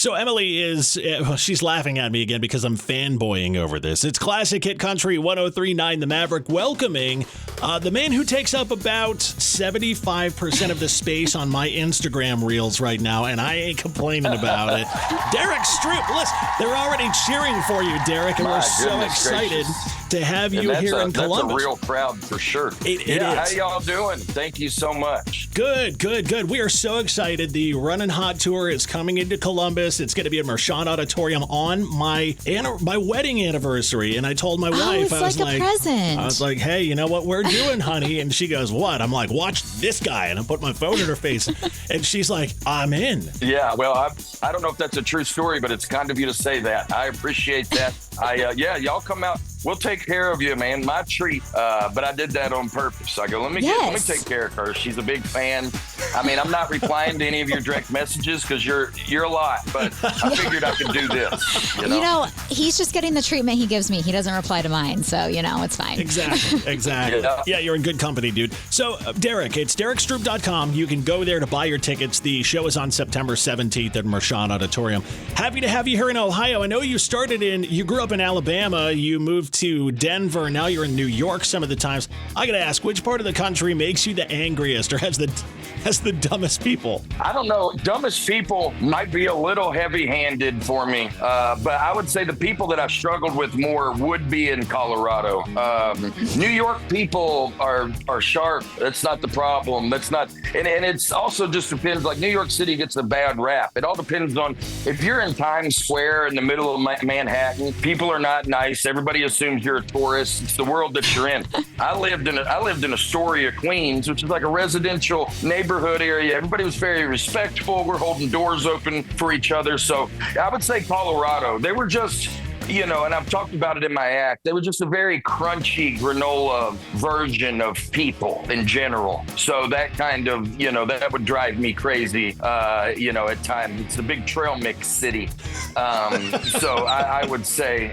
So Emily is, she's laughing at me again because I'm fanboying over this. It's Classic Hit Country 103.9 The Maverick welcoming the man who takes up about 75% of the space on my Instagram reels right now, and I ain't complaining about it. Derrick Stroup. Listen, they're already cheering for you, Derrick, and we're so excited to have you here in Columbus. That's a real crowd for sure. It is. How y'all doing? Thank you so much. Good. We are so excited. The Runnin' Hot Tour is coming into Columbus. It's going to be at Mershon Auditorium on my wedding anniversary. And I told my wife, I was like a present. I was like, hey, you know what we're doing, honey? And she goes, what? I'm like, watch this guy. And I put my phone in her face. And she's like, I'm in. Yeah, well, I don't know if that's a true story, but it's kind of you to say that. I appreciate that. Y'all come out. We'll take care of you, man. My treat. But I did that on purpose. I go, let me take care of her. She's a big fan. I mean, I'm not replying to any of your direct messages because you're a lot, but I figured I could do this. You know, he's just getting the treatment he gives me. He doesn't reply to mine, so it's fine. Exactly. Yeah, you're in good company, dude. So, Derrick, it's DerrickStroup.com. You can go there to buy your tickets. The show is on September 17th at Mershon Auditorium. Happy to have you here in Ohio. I know you grew up in Alabama. You moved to Denver. Now you're in New York some of the times. I got to ask, which part of the country makes you the angriest or has the dumbest people? I don't know. Dumbest people might be a little heavy-handed for me, but I would say the people that I've struggled with more would be in Colorado. New York people are sharp. That's not the problem. That's not, and it's also just depends. Like New York City gets a bad rap. It all depends on if you're in Times Square in the middle of Manhattan. People are not nice. Everybody assumes you're a tourist. It's the world that you're in. I lived in Astoria, Queens, which is like a residential neighborhood area. Everybody was very respectful. We're holding doors open for each other. So I would say Colorado. They were just, and I've talked about it in my act, they were just a very crunchy granola version of people in general. So that kind of, that would drive me crazy, at times. It's a big trail mix city. So I would say,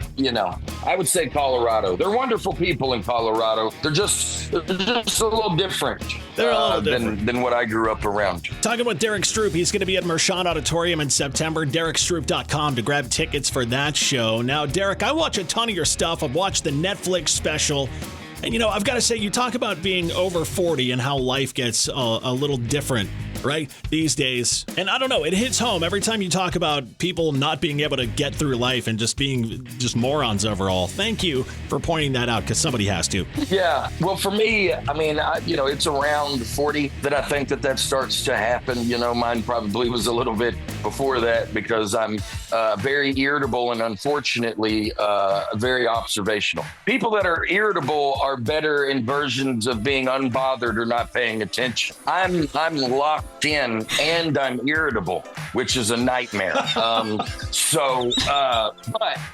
Colorado. They're wonderful people in Colorado. They're just a little different. They're a little different than what I grew up around. Talking about Derrick Stroup, he's going to be at Mershon Auditorium in September. DerrickStroup.com to grab tickets for that show. Now, Derrick, I watch a ton of your stuff. I've watched the Netflix special. And, I've got to say, you talk about being over 40 and how life gets a little different, right, these days. And I don't know, it hits home every time you talk about people not being able to get through life and just being just morons overall. Thank you for pointing that out because somebody has to. Yeah, well, for me, I mean, it's around 40 that I think that starts to happen. Mine probably was a little bit before that because I'm very irritable and unfortunately very observational. People that are irritable are better in versions of being unbothered or not paying attention. I'm locked in and I'm irritable, which is a nightmare. But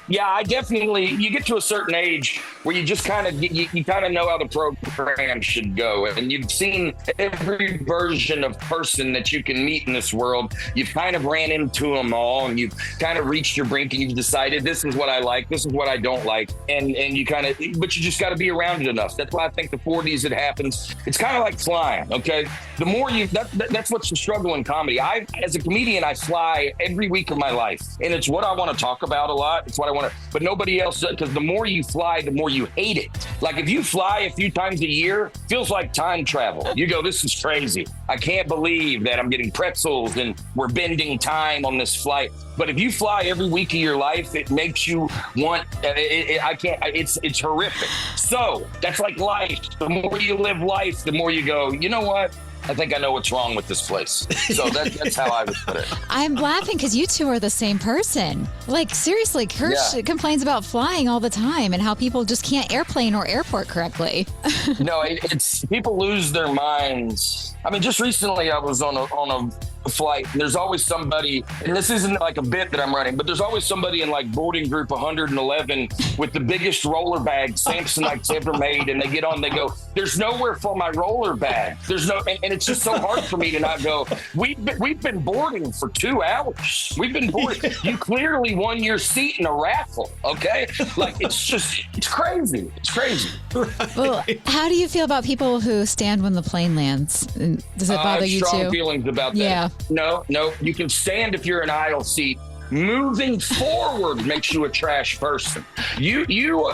yeah, I definitely, you get to a certain age where you just kind of, you kind of know how the program should go. And you've seen every version of person that you can meet in this world. You've kind of ran into them all and you've kind of reached your brink and you've decided this is what I like, this is what I don't like. And you kind of, but you just got to be around it enough. That's why I think the 40s it happens. It's kind of like flying, okay? The more you, that's what's the struggle in comedy. As a comedian, I fly every week of my life. And it's what I want to talk about a lot. It's what I want to, but nobody else does, because the more you fly, the more you hate it. Like if you fly a few times a year, feels like time travel. You go, this is crazy. I can't believe that I'm getting pretzels and we're bending time on this flight. But if you fly every week of your life, it makes you want, it's horrific. So that's like life. The more you live life, the more you go, you know what? I think I know what's wrong with this place. So that's how I would put it. I'm laughing because you two are the same person. Like, seriously, Kirsch complains about flying all the time and how people just can't airplane or airport correctly. No, it's people lose their minds. I mean, just recently I was on a flight. There's always somebody, and this isn't like a bit that I'm running, but there's always somebody in like boarding group 111 with the biggest roller bag Samsonite's ever made, and they get on, they go, there's nowhere for my roller bag. There's no, and it's just so hard for me to not go, we've been boarding for 2 hours. We've been boarding. You clearly won your seat in a raffle, okay? Like, it's crazy. It's crazy. Well, how do you feel about people who stand when the plane lands? Does it bother you too? Strong feelings about that. Yeah. No, you can stand if you're in aisle seat. Moving forward makes you a trash person. You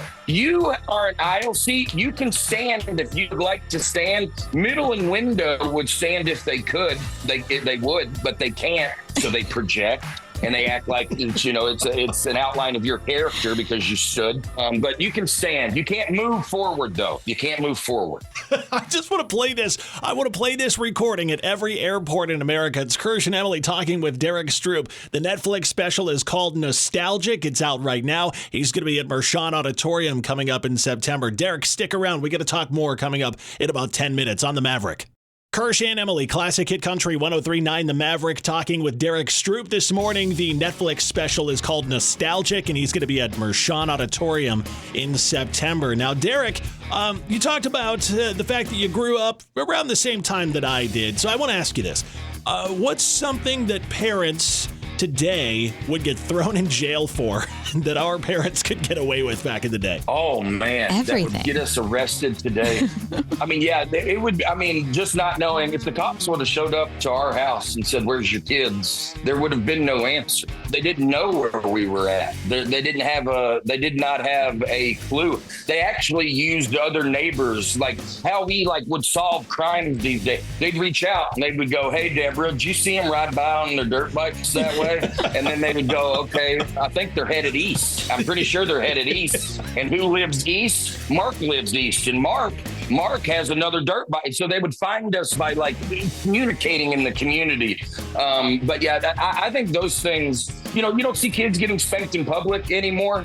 are an aisle seat. You can stand if you'd like to stand. Middle and window would stand if they could. They would, but they can't. So they project. And they act like it's an outline of your character because you stood. But you can stand. You can't move forward, though. You can't move forward. I just want to play this. I want to play this recording at every airport in America. It's Kirsch and Emyle talking with Derrick Stroup. The Netflix special is called Nostalgic. It's out right now. He's going to be at Mershon Auditorium coming up in September. Derrick, stick around. We got to talk more coming up in about 10 minutes on The Maverick. Kirsch and Emyle, Classic Hit Country 103.9 The Maverick, talking with Derrick Stroup this morning. The Netflix special is called Nostalgic, and he's going to be at Mershon Auditorium in September. Now, Derrick, you talked about the fact that you grew up around the same time that I did. So I want to ask you this. What's something that parents today would get thrown in jail for that our parents could get away with back in the day? Oh, man. Everything. That would get us arrested today. I mean, yeah, it would. I mean, just not knowing if the cops would have showed up to our house and said, "Where's your kids?" There would have been no answer. They didn't know where we were at. They did not have a clue. They actually used other neighbors, like how we would solve crimes these days. They'd reach out and they would go, "Hey, Deborah, did you see them ride by on their dirt bikes that way?" And then they would go, "Okay, I think they're headed east. I'm pretty sure they're headed east." And who lives east? Mark lives east. And Mark has another dirt bike. So they would find us by communicating in the community. But yeah, I think those things, you don't see kids getting spanked in public anymore.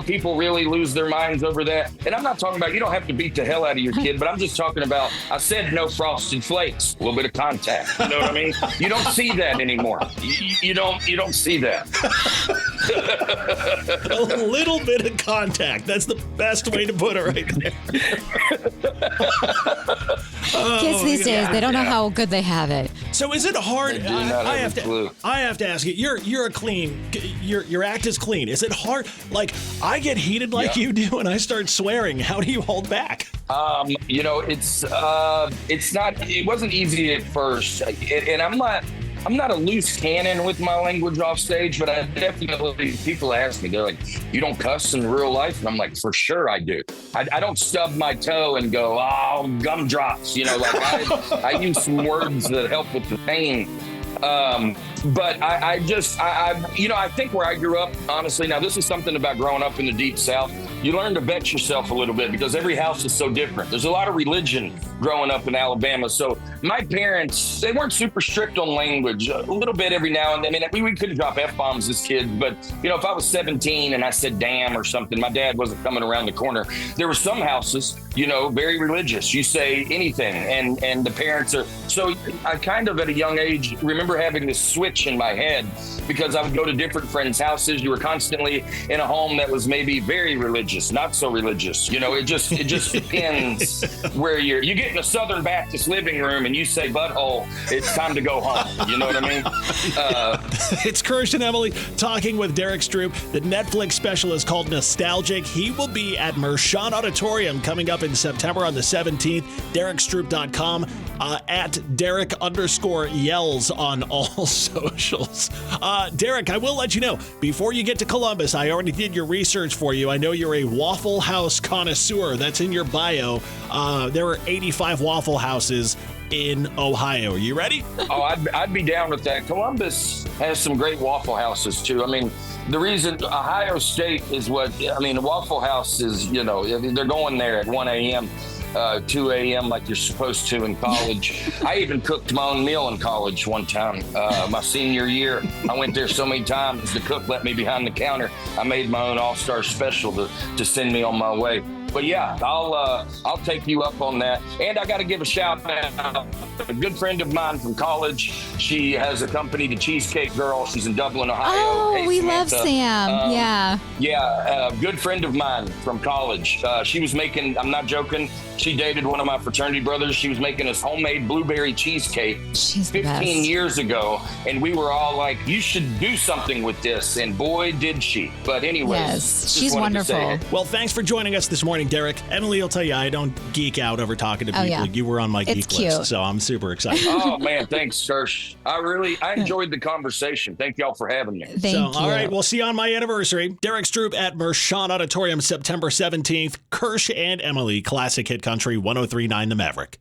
People really lose their minds over that. And I'm not talking about, you don't have to beat the hell out of your kid, but I'm just talking about, I said no frosted flakes, a little bit of contact. You know what I mean? You don't see that anymore. You don't see that. A little bit of contact. That's the best way to put it right there. Kids these days, they don't know how good they have it. So is it hard? They do not have a clue. I have to ask you. You're a clean. Your act is clean. Is it hard? Like, I get heated like you do, and I start swearing. How do you hold back? It's not. It wasn't easy at first, and I'm not a loose cannon with my language off stage, but I definitely, people ask me, they're like, "You don't cuss in real life?" And I'm like, "For sure I do. I don't stub my toe and go, oh, gumdrops." I use some words that help with the pain. But I think where I grew up, honestly, now this is something about growing up in the Deep South. You learn to vet yourself a little bit because every house is so different. There's a lot of religion growing up in Alabama. So my parents, they weren't super strict on language, a little bit every now and then. I mean, we couldn't drop F-bombs as kids, but if I was 17 and I said damn or something, my dad wasn't coming around the corner. There were some houses, very religious. You say anything and the parents are, so I kind of at a young age remember having this switch in my head because I would go to different friends' houses. You were constantly in a home that was maybe very religious, not so religious. It just depends where you get in a Southern Baptist living room and you say butthole, it's time to go home. You know what I mean? It's Kirsch and Emyle talking with Derrick Stroup. The Netflix special is called Nostalgic. He will be at Mershon Auditorium coming up in September on the 17th. DerrickStroup.com, at Derrick_yells on all socials. Derrick, I will let you know, before you get to Columbus, I already did your research for you. I know you're a Waffle House connoisseur. That's in your bio. There are 85 Waffle Houses in Ohio. Are you ready? Oh, I'd be down with that. Columbus has some great Waffle Houses, too. I mean, the reason Ohio State is the Waffle House is, they're going there at 1 a.m., 2 a.m. like you're supposed to in college. I even cooked my own meal in college one time. My senior year, I went there so many times, the cook let me behind the counter. I made my own all-star special to send me on my way. But yeah, I'll take you up on that. And I got to give a shout out. A good friend of mine from college. She has a company, the Cheesecake Girl. She's in Dublin, Ohio. Oh, hey, we Samantha. love Sam. Yeah. Yeah, a good friend of mine from college. She was making, I'm not joking, she dated one of my fraternity brothers. She was making us homemade blueberry cheesecake She's the 15 best. years ago. And we were all like, you should do something with this. And boy, did she. But anyways. Yes, just she's wanted to say wonderful. it. Well, thanks for joining us this morning. morning, Derrick. Emily will tell you I don't geek out over talking to people. yeah. You were on my It's geek cute. list, so I'm super excited. Oh man, thanks, Kirsch. I enjoyed the conversation. Thank y'all for having me. Thank you. All right, we'll see you on my anniversary. Derrick Stroup at Mershon Auditorium, September 17th. Kirsch and Emyle, Classic Hit Country 103.9 The Maverick.